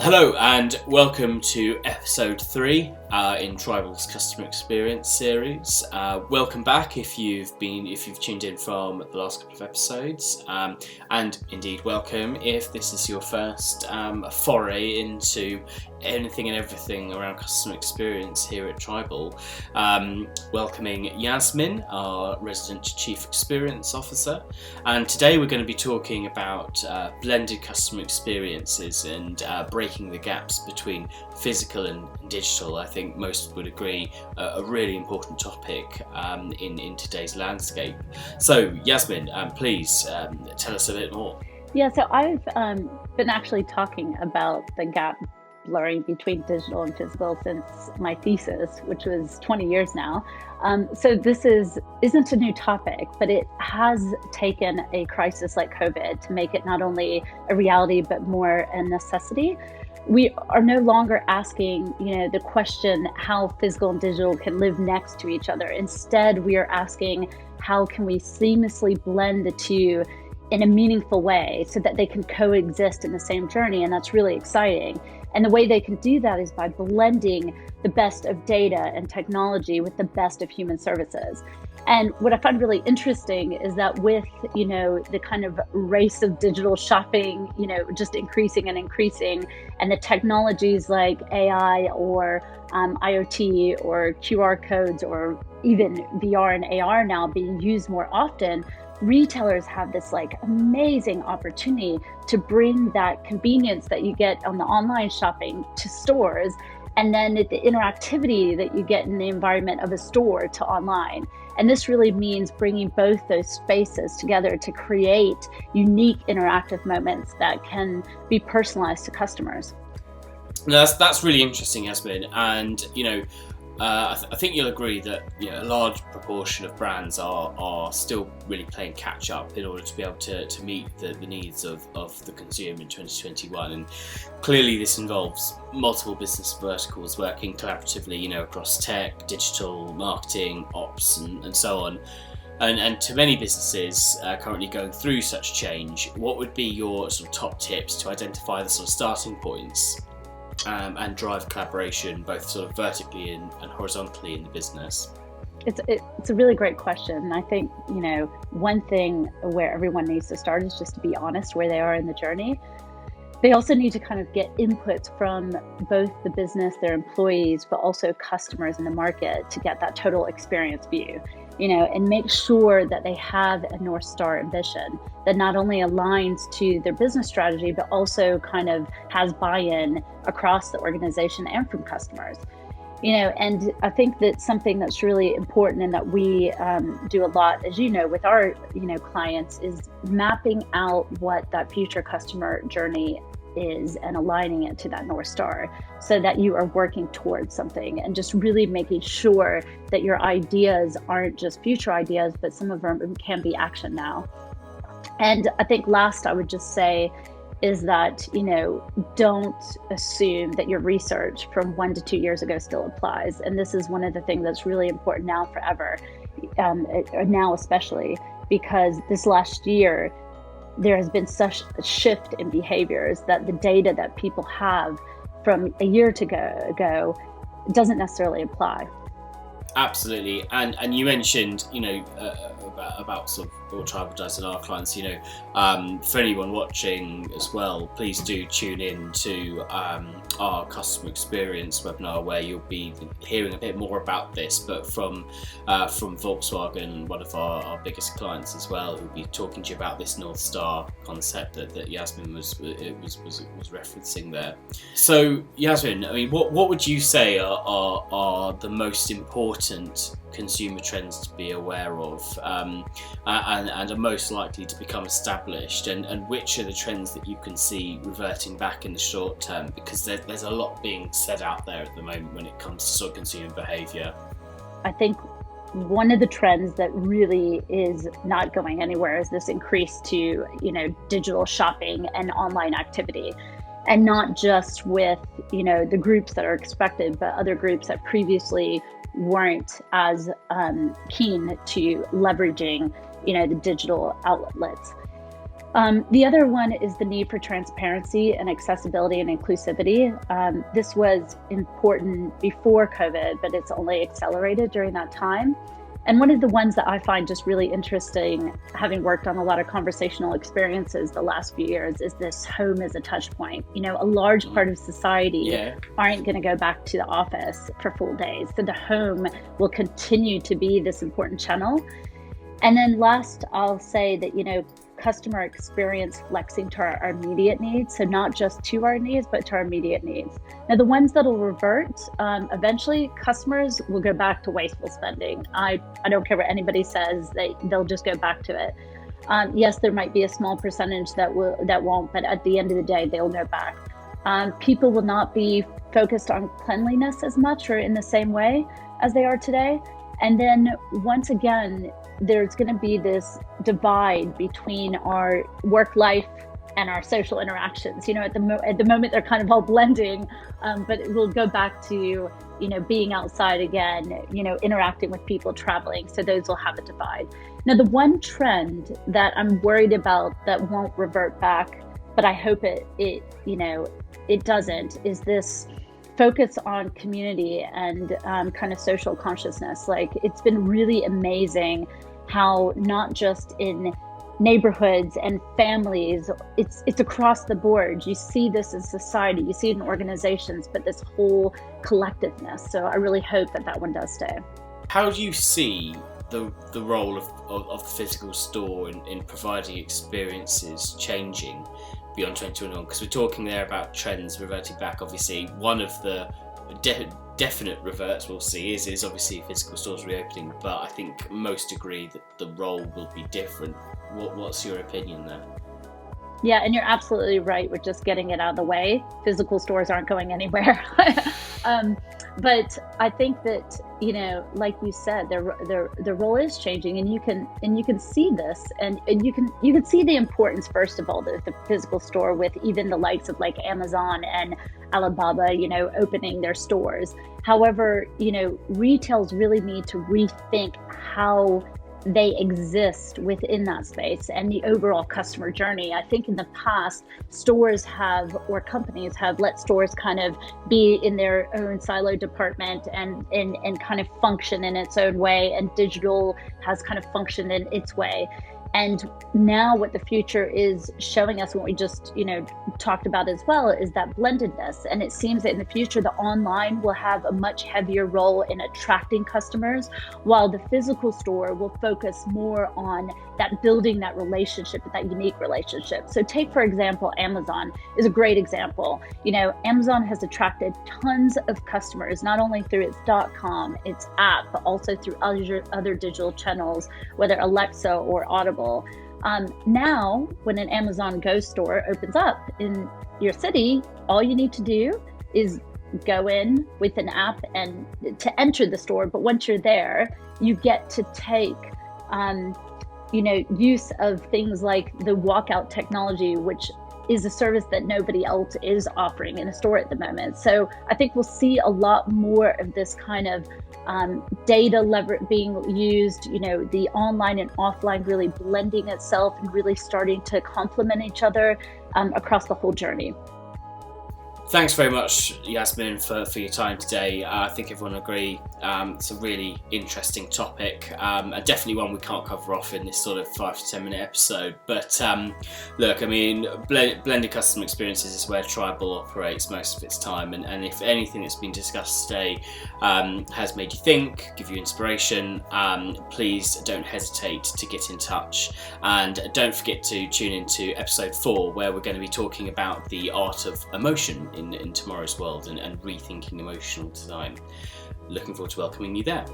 Hello and welcome to episode 3 in Tribal's customer experience series. Welcome back if you've tuned in from the last couple of episodes, and indeed welcome if this is your first foray into anything and everything around customer experience here at Tribal. Welcoming Yasmin, our resident Chief Experience Officer, and today we're going to be talking about blended customer experiences and breaking the gaps between physical and digital. I think most would agree a really important topic in today's landscape. So Yasmin, please tell us a bit more. Yeah, so I've been actually talking about the gap blurring between digital and physical since my thesis, which was 20 years now. So this isn't a new topic, but it has taken a crisis like COVID to make it not only a reality, but more a necessity. We are no longer asking, the question how physical and digital can live next to each other. Instead, we are asking how can we seamlessly blend the two in a meaningful way so that they can coexist in the same journey, and that's really exciting. And the way they can do that is by blending the best of data and technology with the best of human services. And what I find really interesting is that with, the kind of race of digital shopping, just increasing and increasing, and the technologies like AI or IoT or QR codes or even VR and AR now being used more often, retailers have this amazing opportunity to bring that convenience that you get on the online shopping to stores, and then the interactivity that you get in the environment of a store to online. And this really means bringing both those spaces together to create unique interactive moments that can be personalized to customers. That's really interesting, Yasmin, and I think you'll agree that a large proportion of brands are still really playing catch up in order to be able to meet the needs of the consumer in 2021. And clearly this involves multiple business verticals working collaboratively, across tech, digital, marketing, ops, and so on. And to many businesses currently going through such change, what would be your sort of top tips to identify the sort of starting points and drive collaboration both sort of vertically and horizontally in the business? It's a really great question. I think, one thing where everyone needs to start is just to be honest where they are in the journey. They also need to kind of get inputs from both the business, their employees, but also customers in the market to get that total experience view, and make sure that they have a North Star ambition that not only aligns to their business strategy, but also kind of has buy-in across the organization and from customers. And I think that something that's really important and that we do a lot, as with our, clients, is mapping out what that future customer journey is and aligning it to that North Star so that you are working towards something, and just really making sure that your ideas aren't just future ideas, but some of them can be action now. And I think last I would just say is that, don't assume that your research from 1 to 2 years ago still applies. And this is one of the things that's really important now forever, now especially, because this last year, there has been such a shift in behaviors that the data that people have from a year ago doesn't necessarily apply. Absolutely, and you mentioned about sort of what Tribal does and our clients. For anyone watching as well, please do tune in to our customer experience webinar where you'll be hearing a bit more about this, but from Volkswagen, one of our biggest clients as well, who'll be talking to you about this North Star concept that Yasmin was referencing there. So Yasmin, I mean, what would you say are the most important consumer trends to be aware of and are most likely to become established, and which are the trends that you can see reverting back in the short term, because there's a lot being said out there at the moment when it comes to sort of consumer behaviour? I think one of the trends that really is not going anywhere is this increase to digital shopping and online activity. And not just with the groups that are expected, but other groups that previously weren't as keen to leveraging the digital outlets. The other one is the need for transparency and accessibility and inclusivity. This was important before COVID, but it's only accelerated during that time. And one of the ones that I find just really interesting, having worked on a lot of conversational experiences the last few years, is this home as a touch point. A large part of society aren't going to go back to the office for full days. So the home will continue to be this important channel. And then last, I'll say that, customer experience flexing to our immediate needs. So not just to our needs, but to our immediate needs. Now, the ones that'll revert, eventually customers will go back to wasteful spending. I don't care what anybody says, they'll just go back to it. Yes, there might be a small percentage that won't, but at the end of the day, they'll go back. People will not be focused on cleanliness as much or in the same way as they are today. And then once again, there's going to be this divide between our work life and our social interactions. At the moment, they're kind of all blending, but it will go back to, being outside again, interacting with people, traveling. So those will have a divide. Now, the one trend that I'm worried about that won't revert back, but I hope it doesn't, is this focus on community and kind of social consciousness. Like, it's been really amazing how not just in neighborhoods and families, it's across the board. You see this in society, you see it in organizations, but this whole collectiveness. So I really hope that one does stay. How do you see the role of the physical store in providing experiences changing beyond 2021? Because we're talking there about trends reverting back. Obviously, one of the definite reverts we'll see is obviously physical stores reopening, but I think most agree that the role will be different. What's your opinion there? Yeah, and you're absolutely right with just getting it out of the way. Physical stores aren't going anywhere. But I think that, like you said, their role is changing, and you can see this, and you can see the importance, first of all, the physical store, with even the likes of like Amazon and Alibaba, opening their stores. However, retails really need to rethink how they exist within that space and the overall customer journey. I think in the past, stores have, or companies have, let stores kind of be in their own silo department and kind of function in its own way, and digital has kind of functioned in its way. And now what the future is showing us, what we just, talked about as well, is that blendedness. And it seems that in the future, the online will have a much heavier role in attracting customers, while the physical store will focus more on that building that relationship, that unique relationship. So take, for example, Amazon is a great example. Amazon has attracted tons of customers, not only through its .com, its app, but also through other digital channels, whether Alexa or Audible. Now, when an Amazon Go store opens up in your city, all you need to do is go in with an app and to enter the store. But once you're there, you get to take use of things like the walkout technology, which is a service that nobody else is offering in a store at the moment. So I think we'll see a lot more of this kind of data lever being used, the online and offline really blending itself and really starting to complement each other across the whole journey. Thanks very much, Yasmin, for your time today. I think everyone will agree it's a really interesting topic, and definitely one we can't cover off in this sort of 5 to 10 minute episode. But look, I mean, blended customer experiences is where Tribal operates most of its time, and if anything that's been discussed today has made you think, give you inspiration, please don't hesitate to get in touch, and don't forget to tune into episode 4, where we're going to be talking about the art of emotion in tomorrow's world and rethinking emotional design. Looking forward to welcoming you there.